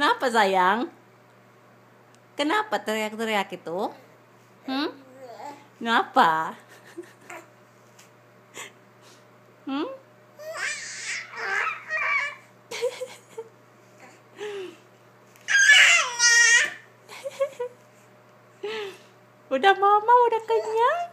Kenapa sayang? Kenapa teriak-teriak itu? Kenapa? Udah mama udah kenyang.